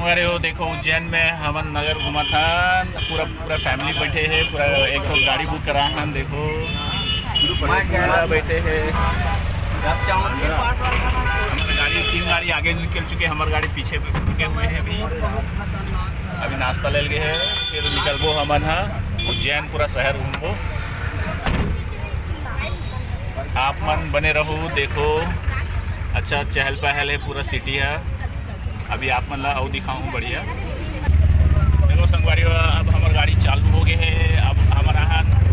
संगवारी हो देखो उज्जैन में हमन नगर घूमा था पूरा फैमिली बैठे हैं पूरा एक तो गाड़ी बुक करा है देखो पूरा बैठे हैं हमारे गाड़ी 3 गाड़ी आगे निकल चुके हमारे गाड़ी पीछे रुके हुए हैं अभी नाश्ता ले गए हैं फिर निकलबो हमन हाँ उज्जैन पूरा शहर घूमबो आप मन बने रहो देखो अच्छा चहल पहल है पूरा सिटी है अभी आप मन ला और दिखाऊँ बढ़िया देखो संगवारी अब हमारी गाड़ी चालू हो गई है अब हमारा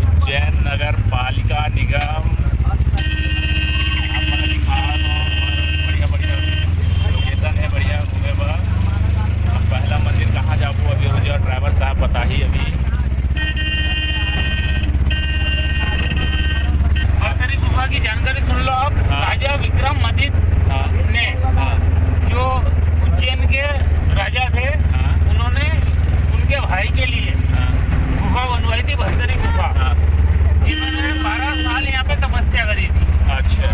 उज्जैन नगर पालिका निगम आप मन दिखा बढ़िया लोकेशन है बढ़िया घूमे बा अब पहला मंदिर कहाँ जाबो अभी मुझे ड्राइवर साहब बता ही अभी गुफा की जानकारी सुन लो आप राजा विक्रम आदित्य ने जो उज्जैन के राजा थे उन्होंने उनके भाई के लिए गुफा बनवाई थी भरतरी गुफा जिन्होंने 12 साल यहाँ पे तपस्या करी थी। अच्छा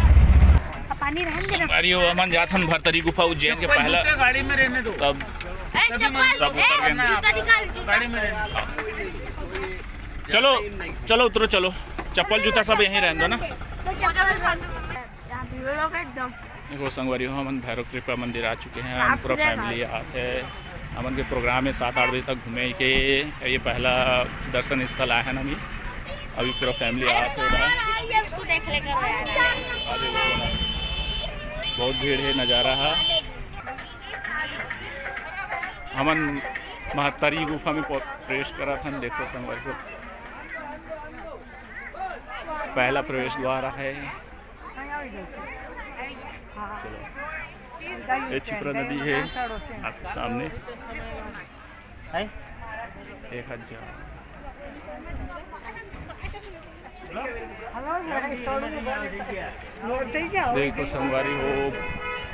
पानी रहने दे अरे वो अमन जात हम भरतरी गुफा उज्जैन के पहला गाड़ी में रहने दो सब गाड़ी में रहने चलो चलो उतरो चलो चप्पल जूता सब यहीं रहने दो ना देखो संगवारी हो हम भैरव कृपा मंदिर आ चुके हैं हम पूरा फैमिली आते हैं हमन के प्रोग्राम में 7-8 बजे तक घूमे के ये पहला दर्शन स्थल आया है ना अभी पूरा फैमिली आते हो बहुत भीड़ है नज़ारा है हमन महत्तरी गुफा में प्रवेश करा था देखो संगवारी को पहला प्रवेश द्वार है ये छिपरा नदी है आपके सामने 1000 देखो संगवारी हो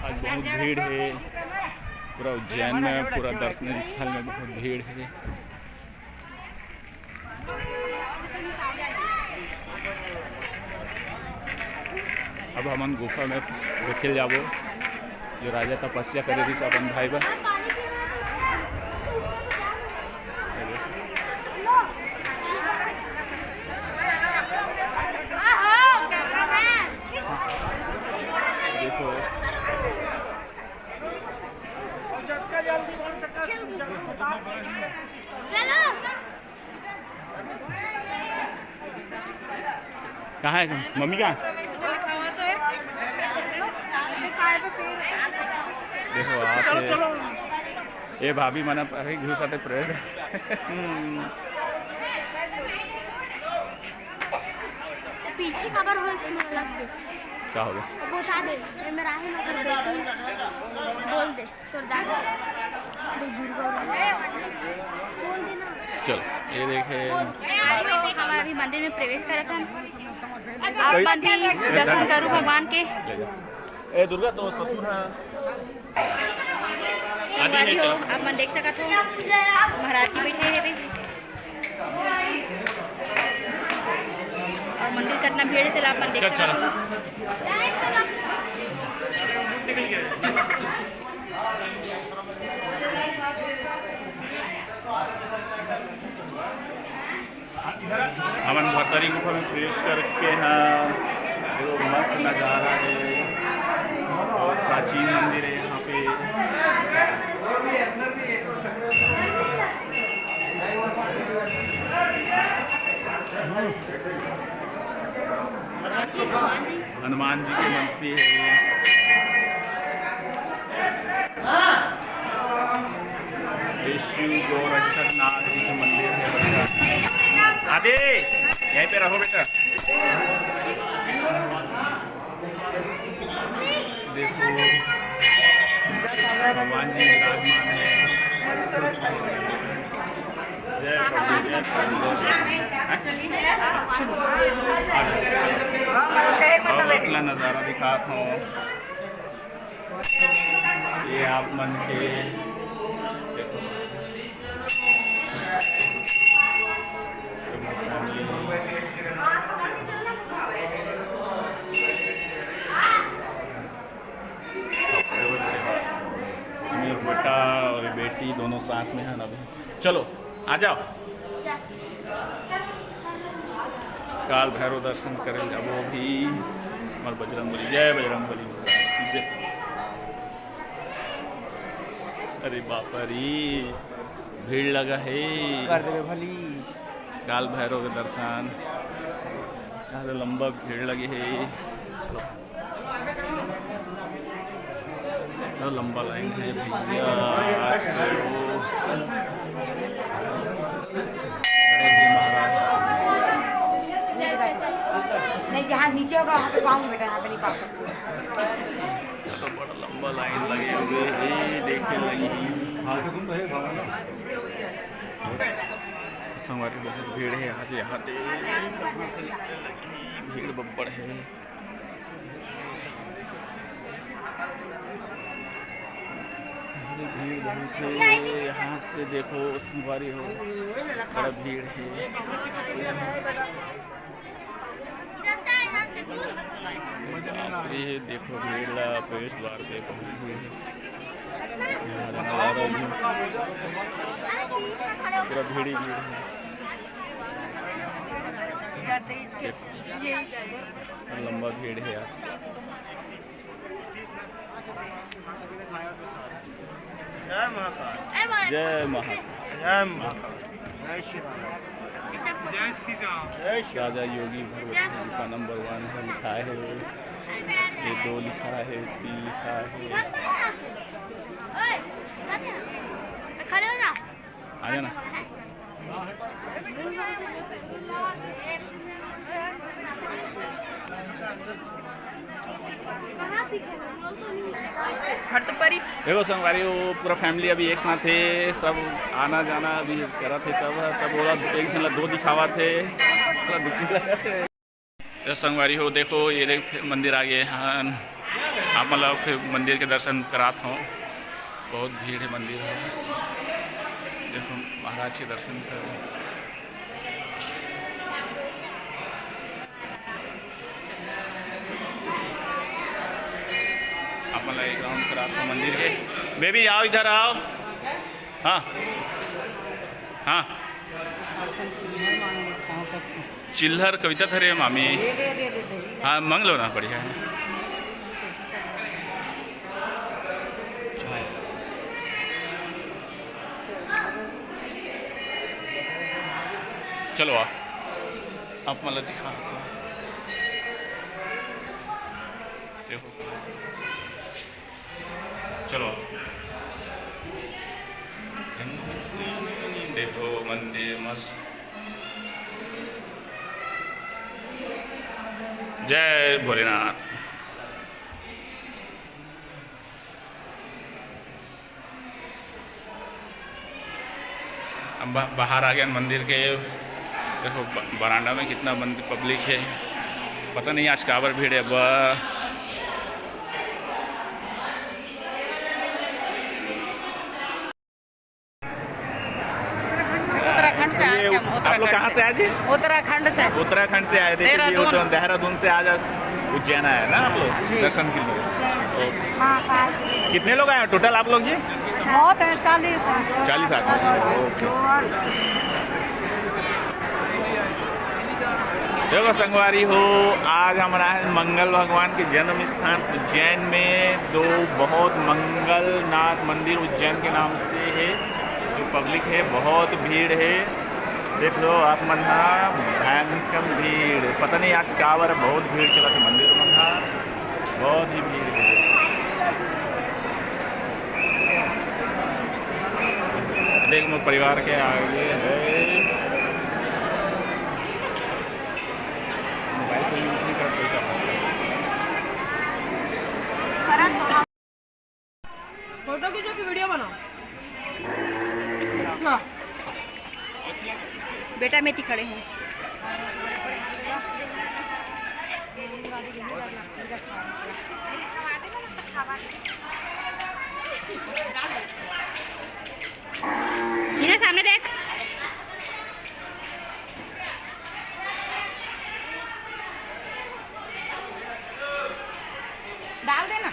आज बहुत भीड़ है पूरा उज्जैन में पूरा दर्शनीय स्थल में बहुत भीड़ है अब हमन गुफा में देखे जाबो जो राजा तपस्या करे थी अपन भाई बा देखो कहाँ है मम्मी कहाँ देखो आप ये भाभी मना अभी घुसाते प्रेड पीछे खबर हो इसमें लग दे क्या हो गया वो बता दे ये मेरा है ना कर बोल दे तोर दादा बोल दे ना चलो ये देखे हमारे मंदिर में प्रवेश करा था आप मंदिर दर्शन करो भगवान के ए दुर्गा तो ससुर है आदि है चलो आप मन देख सकते हो महाराज जी बैठे हैं भी और मंदिर कितना भीड़ है आप मन देख सकते हो हमन भरतरी गुफा में प्रवेश कर चुके हैं देखो मस्त नज़ारा है और प्राचीन मंदिर है यहाँ पे हनुमान जी की मूर्ति है शिव गोरक्षक नाथ जी का मंदिर है आदे यहीं पे रहो बेटा देखो भगवान जी विराजमान है अगला नज़ारा दिखाता हूँ ये आप मन के बेटा और बेटी नाक में है ना अभी। चलो आ जाओ, काल भैरव दर्शन करे जाबो भी। हमार बजरंगबली, जय बजरंगबली। अरे बाप रे, भीड़ लगा है। कर देवे भली। काल भैरव के दर्शन, अरे लंबा भीड़ लगी है। चलो तो लंबा लाइन है भैया। गणेश जी महाराज, नहीं जहाँ नीचे होगा वहाँ पे पाऊंगी बेटा, यहाँ पे नहीं पा सकती। तो बड़ा लंबा लाइन लगे हुए है, देखे लगी। संगवारी बहुत भीड़ है आज यहाँ पे, भीड़ बब्बड़ है। भीड़ बहुत है यहाँ से, देखो संगवारी हो, बड़ा भीड़ है। ये देखो भीड़, प्रवेश द्वार देखो भीड़ है, पूरा भीड़ ही भीड़ है। लंबा भीड़ है आज। जय महाकाल, जय महाकाल, जय महाकाल, जय श्री राम, जय श्री राम। जय श्री राजा योगी भगवती का नंबर 1 है, लिखा है। ये 2 लिखा है, 3 लिखा है। खड़े हो जाओ, आ जाना। देखो संगवारी, वो पूरा फैमिली अभी एक साथ थे, सब आना जाना अभी करा थे, सब बोला एक झन 2 दिखावा थे, पूरा दुखी लगा थे। संगवारी हो देखो, ये देख मंदिर आ गए। हाँ आप मतलब फिर मंदिर के दर्शन करात हो, बहुत भीड़ है मंदिर है। देखो महाराज के दर्शन करो। आप मतलब एक राउंड करात हो मंदिर के। बेबी आओ, इधर आओ। हाँ हाँ, चिल्हर कविता थरे मामी। हाँ मंग लो ना, बढ़िया है। चलो आप मतलब दिखा देखो, चलो देखो मंदिर मस्त। जय भोलेनाथ। अब बाहर आ गया मंदिर के। देखो बरांडा में कितना मंदिर पब्लिक है, पता नहीं आज काबर भीड़ है। आप लोग कहाँ से आए थे? उत्तराखंड से। उत्तराखंड से आए थे। देहरादून से आज उज्जैन आए ना आप लोग दर्शन के लिए। कितने लोग आए टोटल आप लोग जी? बहुत है, 40 आदमी। ओके। देखो संगवारी हो, आज हमारा है मंगल भगवान के जन्म स्थान उज्जैन में। 2 बहुत मंगलनाथ मंदिर उज्जैन के नाम से है। जो पब्लिक है बहुत भीड़ है, देख लो आप मन्हा, भयंकर भीड़। पता नहीं आज कावर बहुत भीड़ चला था मंदिर मन्हा, बहुत ही भीड़ है। देख मेरे परिवार के आगे है, मोबाइल को यूज नहीं करते। फोटो खींचो कि वीडियो बनाओ? बेटा मेथी खड़े हैं। इन्हें सामने देख। डाल देना।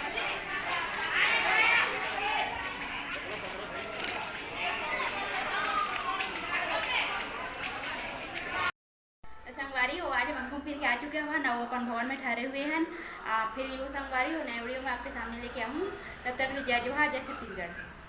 घूम फिर के आ चुके हैं ना, वो अपन भवन में ठहरे हुए हैं। फिर वो संगवारी हो नए वीडियो में आपके सामने लेके आऊँ। तब तक जय जोहार, जय छत्तीसगढ़।